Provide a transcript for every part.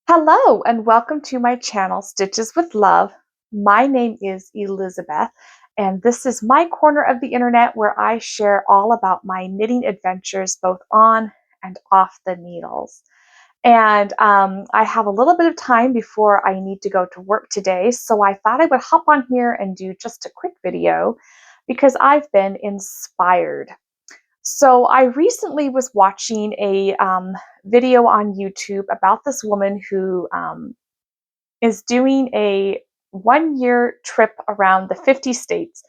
Hello and welcome to my channel, Stitches with Love. My name is Elizabeth, and this is my corner of the internet where I share all about my knitting adventures both on and off the needles. And I have a little bit of time before I need to go to work today, so I thought I would hop on here and do just a quick video because I've been inspired. So I recently was watching a video on YouTube about this woman who is doing a 1 year trip around the 50 states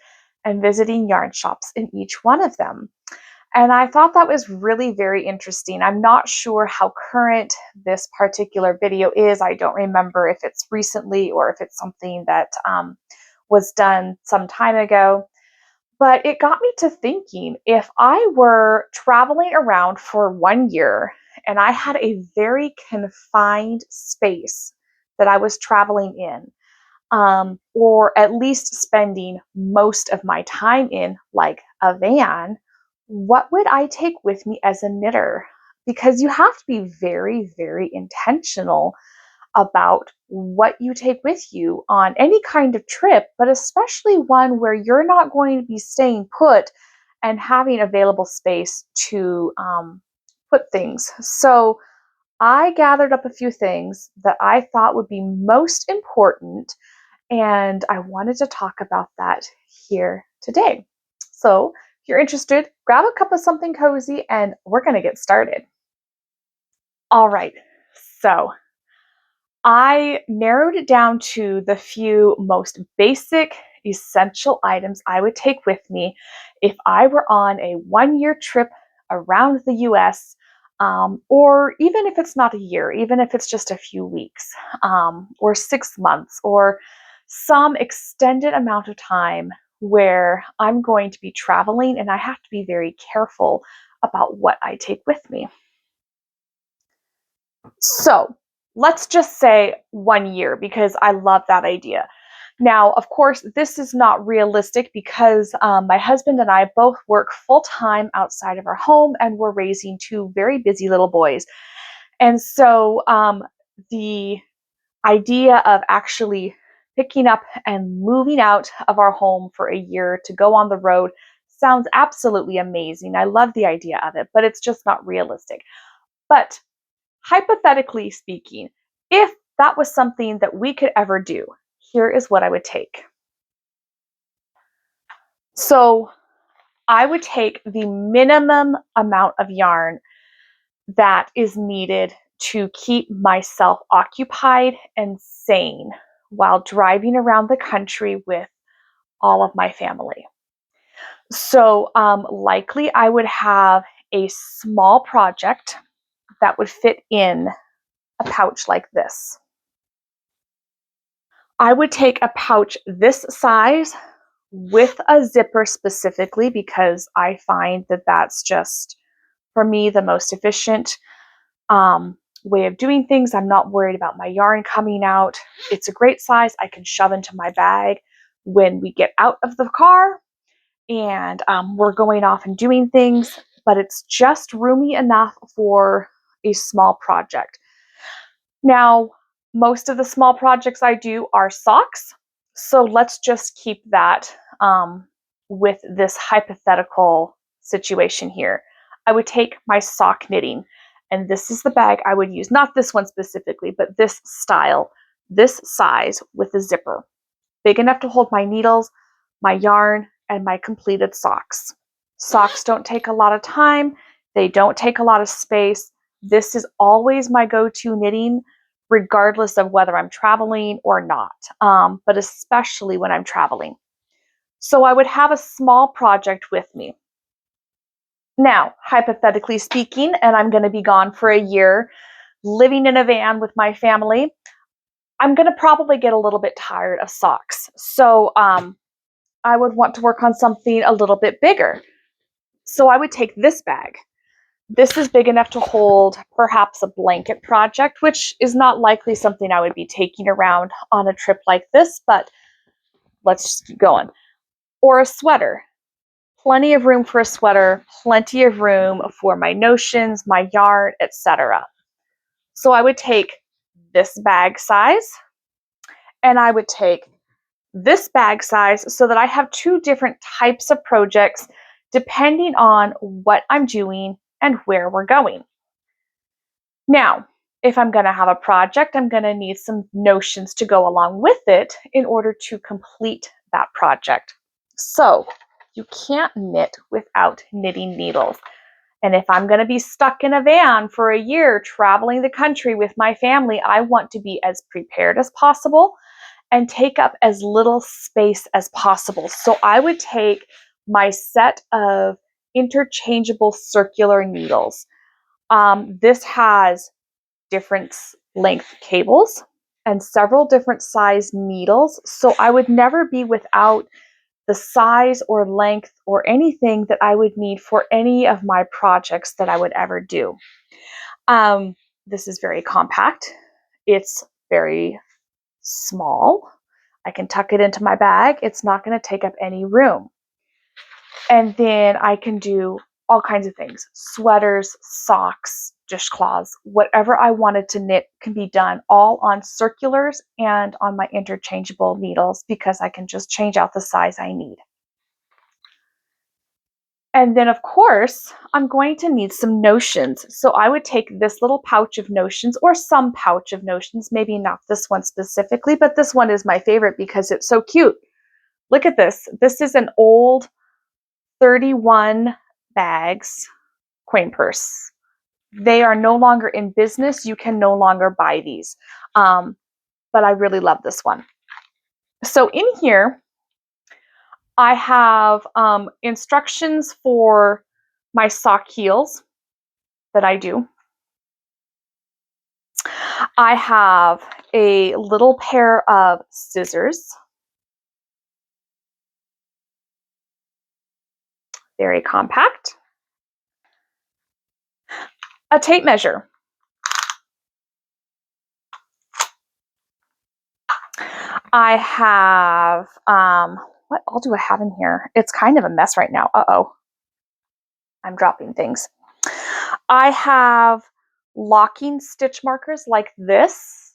and visiting yarn shops in each one of them. And I thought that was really very interesting. I'm not sure how current this particular video is. I don't remember if it's recently or if it's something that was done some time ago. But it got me to thinking, if I were traveling around for 1 year and I had a very confined space that I was traveling in, or at least spending most of my time in, like a van, what would I take with me as a knitter? Because you have to be very, very intentional about what you take with you on any kind of trip, but especially one where you're not going to be staying put and having available space to put things. So I gathered up a few things that I thought would be most important, and I wanted to talk about that here today. So if you're interested, grab a cup of something cozy and we're going to get started. All right, so I narrowed it down to the few most basic, essential items I would take with me if I were on a 1 year trip around the US, or even if it's not a year, even if it's just a few weeks, or 6 months, or some extended amount of time where I'm going to be traveling and I have to be very careful about what I take with me. So let's just say 1 year because I love that idea. Now, of course, this is not realistic because my husband and I both work full time outside of our home and we're raising two very busy little boys. And so the idea of actually picking up and moving out of our home for a year to go on the road sounds absolutely amazing. I love the idea of it, but it's just not realistic. But hypothetically speaking, if that was something that we could ever do, here is what I would take. So I would take the minimum amount of yarn that is needed to keep myself occupied and sane while driving around the country with all of my family. So likely I would have a small project that would fit in a pouch like this. I would take a pouch this size with a zipper specifically because I find that that's just, for me, the most efficient way of doing things. I'm not worried about my yarn coming out. It's a great size. I can shove into my bag when we get out of the car and we're going off and doing things, but it's just roomy enough for a small project. Now, most of the small projects I do are socks, so let's just keep that with this hypothetical situation here. I would take my sock knitting, and this is the bag I would use. Not this one specifically, but this style, this size with a zipper. Big enough to hold my needles, my yarn, and my completed socks. Socks don't take a lot of time. They don't take a lot of space. This is always my go-to knitting, regardless of whether I'm traveling or not, but especially when I'm traveling. So I would have a small project with me. Now, hypothetically speaking, and I'm going to be gone for a year, living in a van with my family, I'm going to probably get a little bit tired of socks. So I would want to work on something a little bit bigger. So I would take this bag. This is big enough to hold perhaps a blanket project, which is not likely something I would be taking around on a trip like this, but let's just keep going. Or a sweater. Plenty of room for a sweater, plenty of room for my notions, my yarn, etc. So I would take this bag size, and I would take this bag size so that I have two different types of projects depending on what I'm doing and where we're going. Now, if I'm going to have a project, I'm going to need some notions to go along with it in order to complete that project. So you can't knit without knitting needles. And if I'm going to be stuck in a van for a year traveling the country with my family, I want to be as prepared as possible and take up as little space as possible. So I would take my set of interchangeable circular needles. This has different length cables and several different size needles. So I would never be without the size or length or anything that I would need for any of my projects that I would ever do. This is very compact. It's very small. I can tuck it into my bag. It's not going to take up any room. And then I can do all kinds of things. Sweaters, socks, dishcloths, whatever I wanted to knit can be done all on circulars and on my interchangeable needles because I can just change out the size I need. And then, of course, I'm going to need some notions. So I would take this little pouch of notions or some pouch of notions, maybe not this one specifically, but this one is my favorite because it's so cute. Look at this. This is an old 31 bags coin purse. They are no longer in business. You can no longer buy these. But I really love this one. So in here, I have instructions for my sock heels that I do. I have a little pair of scissors. Very compact. A tape measure. I have, what all do I have in here? It's kind of a mess right now. Uh-oh. I'm dropping things. I have locking stitch markers like this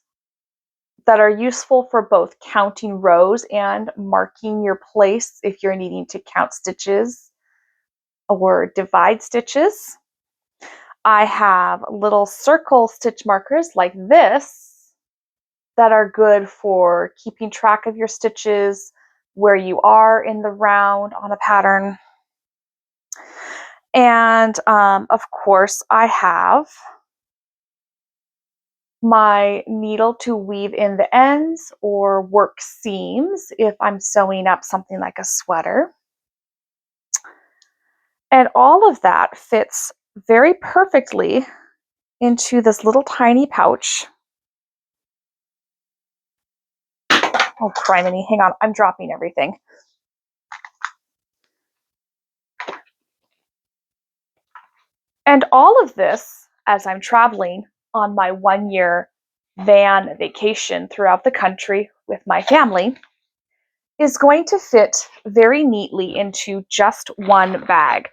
that are useful for both counting rows and marking your place if you're needing to count stitches or divide stitches. I have little circle stitch markers like this that are good for keeping track of your stitches, where you are in the round on a pattern. And of course, I have my needle to weave in the ends or work seams if I'm sewing up something like a sweater. And all of that fits very perfectly into this little tiny pouch. Oh, criminy, hang on, I'm dropping everything. And all of this, as I'm traveling on my 1-year van vacation throughout the country with my family, is going to fit very neatly into just one bag.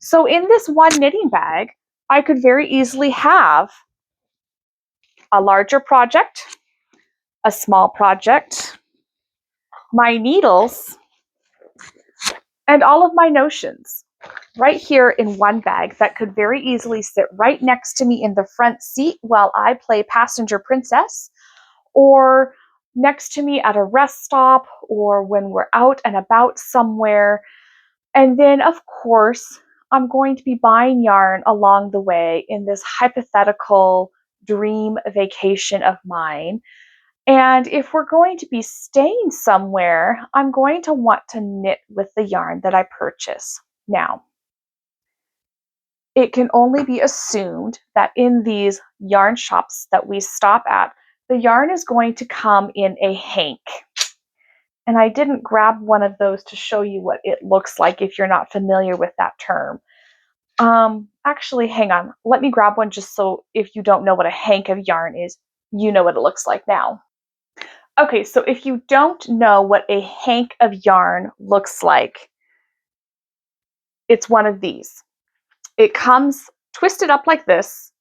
So in this one knitting bag, I could very easily have a larger project, a small project, my needles, and all of my notions right here in one bag that could very easily sit right next to me in the front seat while I play passenger princess, or next to me at a rest stop, or when we're out and about somewhere. And then, of course, I'm going to be buying yarn along the way in this hypothetical dream vacation of mine. And if we're going to be staying somewhere, I'm going to want to knit with the yarn that I purchase. Now, it can only be assumed that in these yarn shops that we stop at, the yarn is going to come in a hank. And I didn't grab one of those to show you what it looks like if you're not familiar with that term. Actually, hang on. Let me grab one just so if you don't know what a hank of yarn is, you know what it looks like now. Okay, so if you don't know what a hank of yarn looks like, it's one of these. It comes twisted up like this,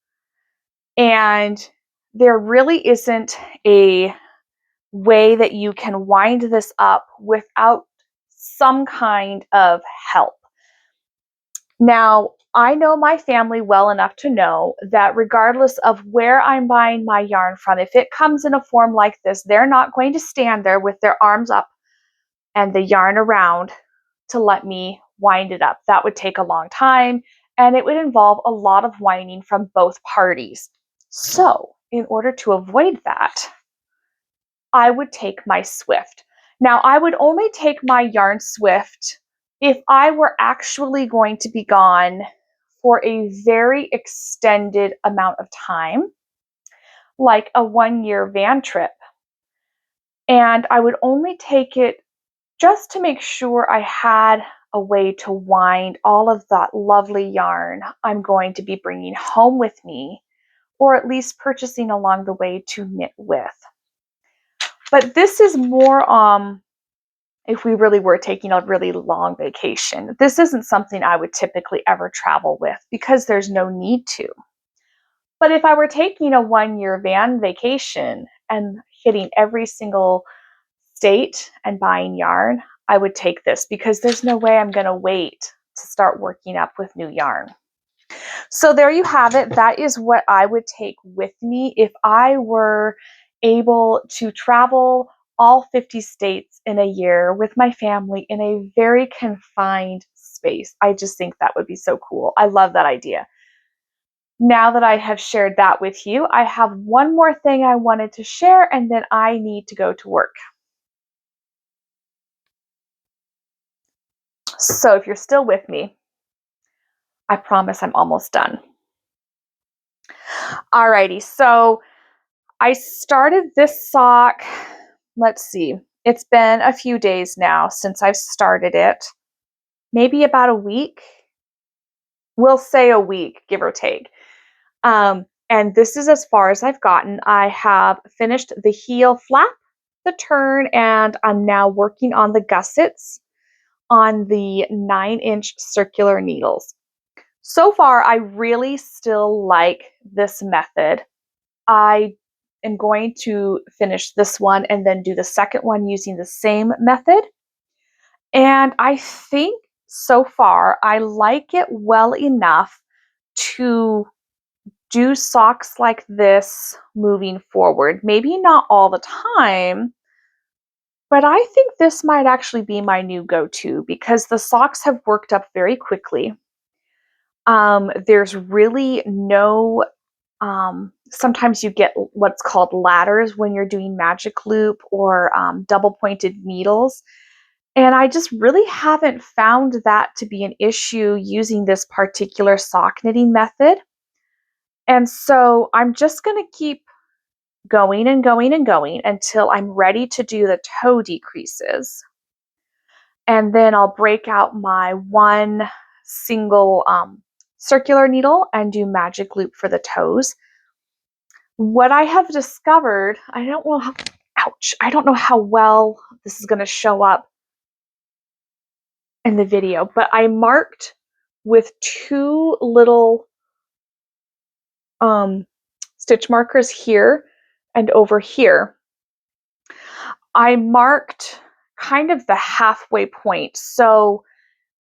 and there really isn't a way that you can wind this up without some kind of help. Now, I know my family well enough to know that regardless of where I'm buying my yarn from, if it comes in a form like this, they're not going to stand there with their arms up and the yarn around to let me wind it up. That would take a long time and it would involve a lot of winding from both parties. So, in order to avoid that, I would take my Swift. Now, I would only take my yarn Swift if I were actually going to be gone for a very extended amount of time, like a 1 year van trip. And I would only take it just to make sure I had a way to wind all of that lovely yarn I'm going to be bringing home with me, or at least purchasing along the way to knit with. But this is more if we really were taking a really long vacation. This isn't something I would typically ever travel with because there's no need to. But if I were taking a 1 year van vacation and hitting every single state and buying yarn, I would take this because there's no way I'm going to wait to start working up with new yarn. So there you have it. That is what I would take with me if I were able to travel all 50 states in a year with my family in a very confined space. I just think that would be so cool. I love that idea. Now that I have shared that with you, I have one more thing I wanted to share, and then I need to go to work. So if you're still with me, I promise I'm almost done. Alrighty, so I started this sock, let's see, it's been a few days now since I've started it. Maybe about a week. We'll say a week, give or take. And this is as far as I've gotten. I have finished the heel flap, the turn, and I'm now working on the gussets on the 9-inch circular needles. So far, I really still like this method. I am going to finish this one and then do the second one using the same method. And I think so far I like it well enough to do socks like this moving forward. Maybe not all the time, but I think this might actually be my new go-to because the socks have worked up very quickly. There's really no sometimes you get what's called ladders when you're doing magic loop or double pointed needles. And I just really haven't found that to be an issue using this particular sock knitting method. And so I'm just going to keep going and going and going until I'm ready to do the toe decreases. And then I'll break out my one single circular needle and do magic loop for the toes. What I have discovered, I don't know how well this is going to show up in the video, but I marked with two little stitch markers here and over here. I marked kind of the halfway point. So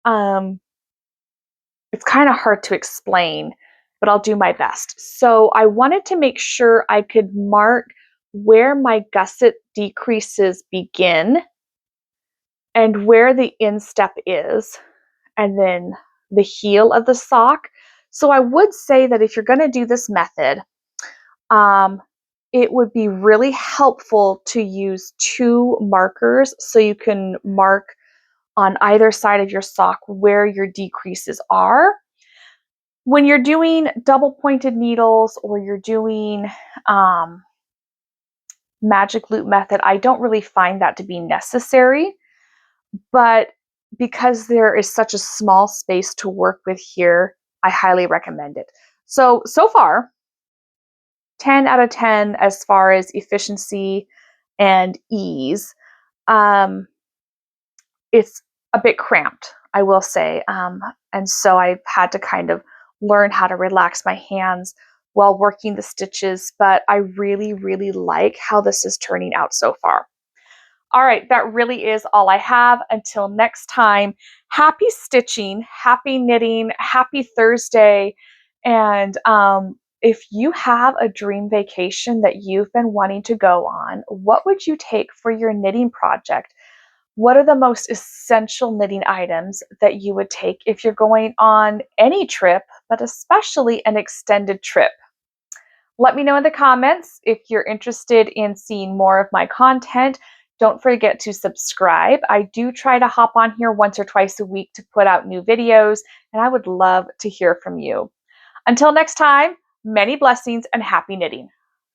it's kind of hard to explain, but I'll do my best. So I wanted to make sure I could mark where my gusset decreases begin and where the instep is, and then the heel of the sock. So I would say that if you're going to do this method, it would be really helpful to use two markers so you can mark on either side of your sock where your decreases are. When you're doing double pointed needles or you're doing magic loop method, I don't really find that to be necessary, but because there is such a small space to work with here, I highly recommend it. So far, 10 out of 10 as far as efficiency and ease. It's a bit cramped, I will say. And so I've had to kind of learn how to relax my hands while working the stitches, but I really, really like how this is turning out so far. All right, that really is all I have. Until next time, happy stitching, happy knitting, happy Thursday. And if you have a dream vacation that you've been wanting to go on, what would you take for your knitting project? What are the most essential knitting items that you would take if you're going on any trip, but especially an extended trip? Let me know in the comments if you're interested in seeing more of my content. Don't forget to subscribe. I do try to hop on here once or twice a week to put out new videos, and I would love to hear from you. Until next time, many blessings and happy knitting.